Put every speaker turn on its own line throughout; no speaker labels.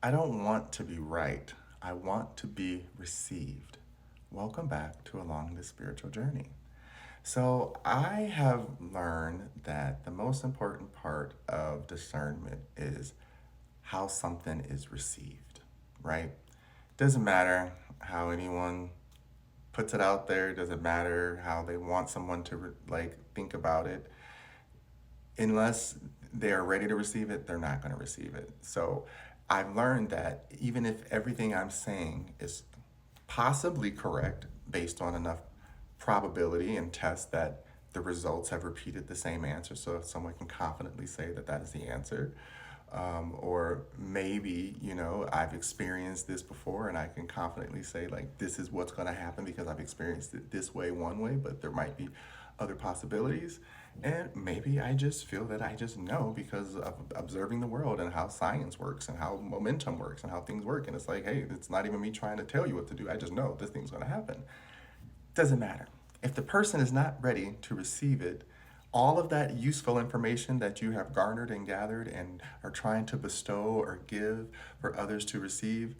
I don't want to be right. I want to be received. Welcome back to Along the Spiritual Journey. So, I have learned that the most important part of discernment is how something is received, right? Doesn't matter how anyone puts it out there, doesn't matter how they want someone to think about it. Unless they are ready to receive it, they're not going to receive it. So I've learned that even if everything I'm saying is possibly correct based on enough probability and tests that the results have repeated the same answer, so someone can confidently say that that is the answer. Or maybe, I've experienced this before and I can confidently say, like, this is what's going to happen because I've experienced it this way, one way, but there might be other possibilities. And maybe I just feel that I just know because of observing the world and how science works and how momentum works and how things work. And it's like, hey, it's not even me trying to tell you what to do. I just know this thing's going to happen. Doesn't matter. If the person is not ready to receive it, all of that useful information that you have garnered and gathered and are trying to bestow or give for others to receive,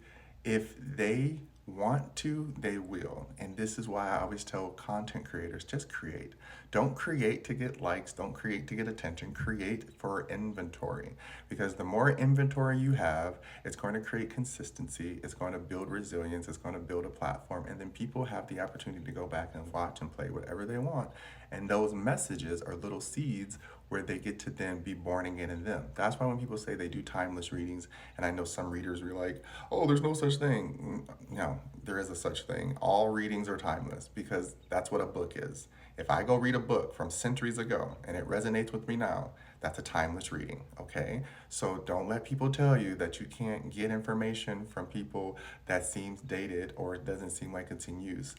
if they want to, they will. And this is why I always tell content creators, just create. Don't create to get likes, don't create to get attention, create for inventory. Because the more inventory you have, it's going to create consistency, it's going to build resilience, it's going to build a platform, and then people have the opportunity to go back and watch and play whatever they want. And those messages are little seeds where they get to then be born again in them. That's why when people say they do timeless readings, and I know some readers are like, oh, there's no such thing. No, there is a such thing. All readings are timeless because that's what a book is. If I go read a book from centuries ago and it resonates with me now, that's a timeless reading, okay? So don't let people tell you that you can't get information from people that seems dated or it doesn't seem like it's in use.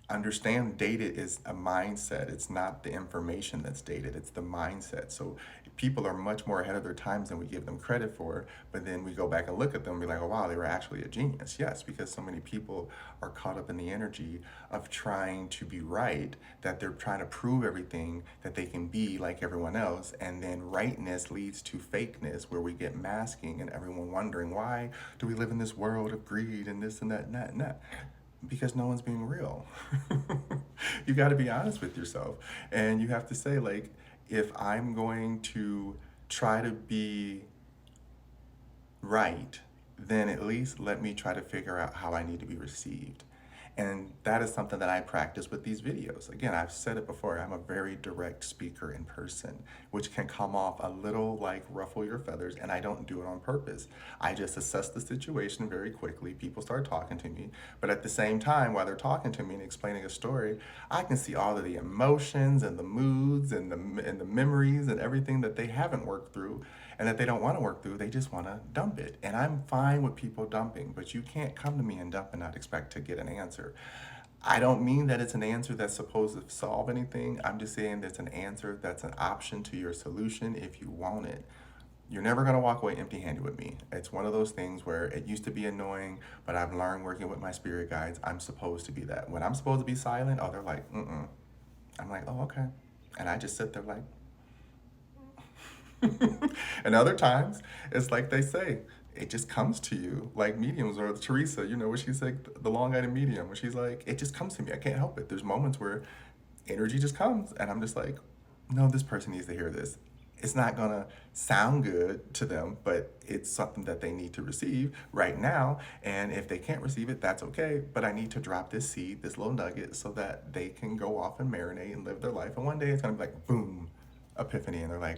Understand, dated is a mindset. It's not the information that's dated, it's the mindset. So people are much more ahead of their times than we give them credit for, but then we go back and look at them and be like, oh wow, they were actually a genius. Yes, because so many people are caught up in the energy of trying to be right, that they're trying to prove everything that they can be like everyone else, and then rightness leads to fakeness where we get masking and everyone wondering, why do we live in this world of greed and this and that and that and that? Because no one's being real. You got to be honest with yourself. And you have to say, like, if I'm going to try to be right, then at least let me try to figure out how I need to be received. And that is something that I practice with these videos. Again, I've said it before, I'm a very direct speaker in person, which can come off a little like ruffle your feathers, and I don't do it on purpose. I just assess the situation very quickly. People start talking to me, but at the same time, while they're talking to me and explaining a story, I can see all of the emotions and the moods and the memories and everything that they haven't worked through and that they don't want to work through. They just want to dump it. And I'm fine with people dumping, but you can't come to me and dump and not expect to get an answer. I don't mean that it's an answer that's supposed to solve anything. I'm just saying that's an answer that's an option to your solution if you want it. You're never going to walk away empty handed with me. It's one of those things where it used to be annoying, but I've learned working with my spirit guides, I'm supposed to be that. When I'm supposed to be silent, oh, they're like, mm-mm. I'm like, oh, okay. And I just sit there like, and other times, it's like they say, it just comes to you, like mediums or Teresa, where she's like the long-eyed medium, where she's like, it just comes to me. I can't help it. There's moments where energy just comes, and I'm just like, no, this person needs to hear this. It's not gonna sound good to them, but it's something that they need to receive right now. And if they can't receive it, that's okay. But I need to drop this seed, this little nugget, so that they can go off and marinate and live their life. And one day it's gonna be like, boom, epiphany, and they're like,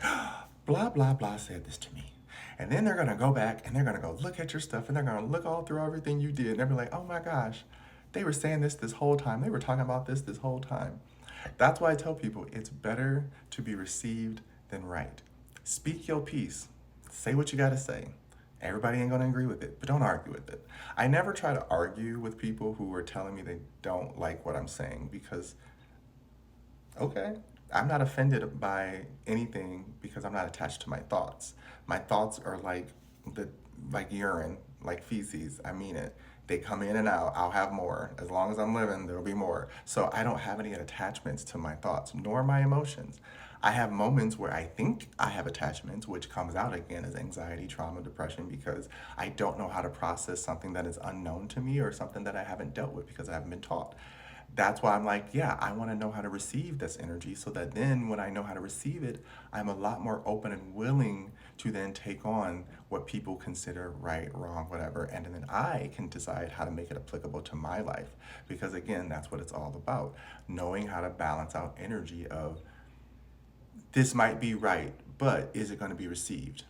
blah, blah, blah said this to me. And then they're gonna go back and they're gonna go look at your stuff and they're gonna look all through everything you did and they'll be like, oh my gosh, they were saying this whole time. They were talking about this whole time. That's why I tell people it's better to be received than right. Speak your piece. Say what you gotta say. Everybody ain't gonna agree with it, but don't argue with it. I never try to argue with people who are telling me they don't like what I'm saying because okay, I'm not offended by anything because I'm not attached to my thoughts. My thoughts are the like urine, like feces. I mean it. They come in and out. I'll have more. As long as I'm living, there'll be more. So I don't have any attachments to my thoughts, nor my emotions. I have moments where I think I have attachments, which comes out again as anxiety, trauma, depression, because I don't know how to process something that is unknown to me or something that I haven't dealt with because I haven't been taught. That's why I'm like, yeah, I want to know how to receive this energy so that then when I know how to receive it, I'm a lot more open and willing to then take on what people consider right, wrong, whatever. And then I can decide how to make it applicable to my life. Because again, that's what it's all about. Knowing how to balance out energy of this might be right, but is it going to be received?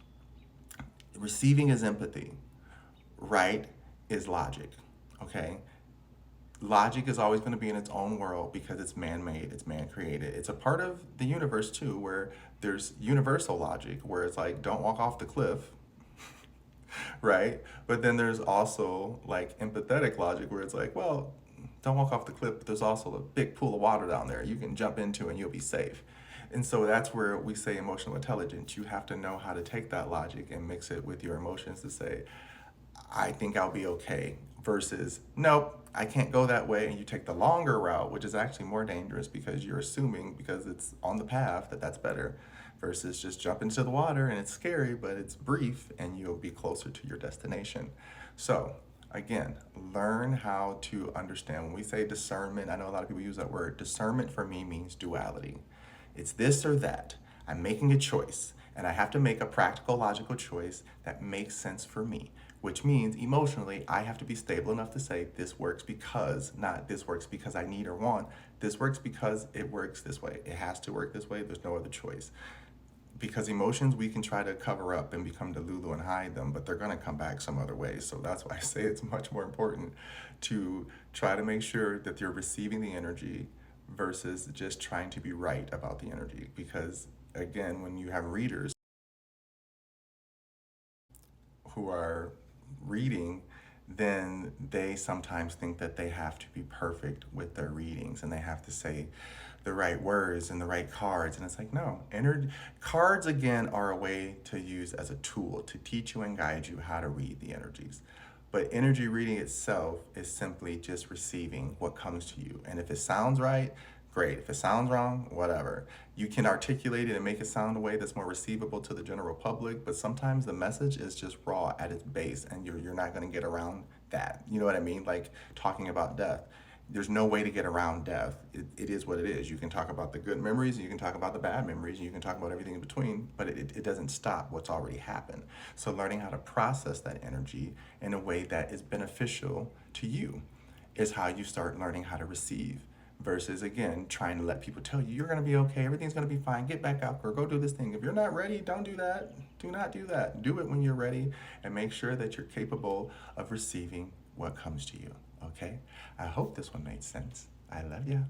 Receiving is empathy, right is logic. Okay? Logic is always going to be in its own world because it's man-made, it's man-created. It's a part of the universe too, where there's universal logic, where it's like, don't walk off the cliff, right? But then there's also like empathetic logic, where it's like, well, don't walk off the cliff, but there's also a big pool of water down there you can jump into and you'll be safe. And so that's where we say emotional intelligence. You have to know how to take that logic and mix it with your emotions to say, I think I'll be okay, versus, nope, I can't go that way. And you take the longer route, which is actually more dangerous because you're assuming because it's on the path that that's better, versus just jump into the water and it's scary, but it's brief and you'll be closer to your destination. So, again, learn how to understand. When we say discernment, I know a lot of people use that word. Discernment for me means duality. It's this or that. I'm making a choice, and I have to make a practical, logical choice that makes sense for me, which means emotionally, I have to be stable enough to say this works because, not this works because I need or want. This works because it works this way. It has to work this way. There's no other choice. Because emotions, we can try to cover up and become Delulu and hide them, but they're going to come back some other way. So that's why I say it's much more important to try to make sure that you're receiving the energy versus just trying to be right about the energy. Because again, when you have readers who are reading, then they sometimes think that they have to be perfect with their readings and they have to say the right words and the right cards. And it's like, no, cards again are a way to use as a tool to teach you and guide you how to read the energies. But energy reading itself is simply just receiving what comes to you. And if it sounds right, great. If it sounds wrong, whatever. You can articulate it and make it sound a way that's more receivable to the general public, but sometimes the message is just raw at its base and you're not going to get around that. You know what I mean? Like talking about death. There's no way to get around death. It is what it is. You can talk about the good memories, and you can talk about the bad memories, and you can talk about everything in between, but it doesn't stop what's already happened. So learning how to process that energy in a way that is beneficial to you is how you start learning how to receive, versus again trying to let people tell you you're going to be okay, everything's going to be fine, get back out or go do this thing. If you're not ready, don't do that. Do not do that. Do it when you're ready, and make sure that you're capable of receiving what comes to you. Okay, I hope this one made sense. I love you.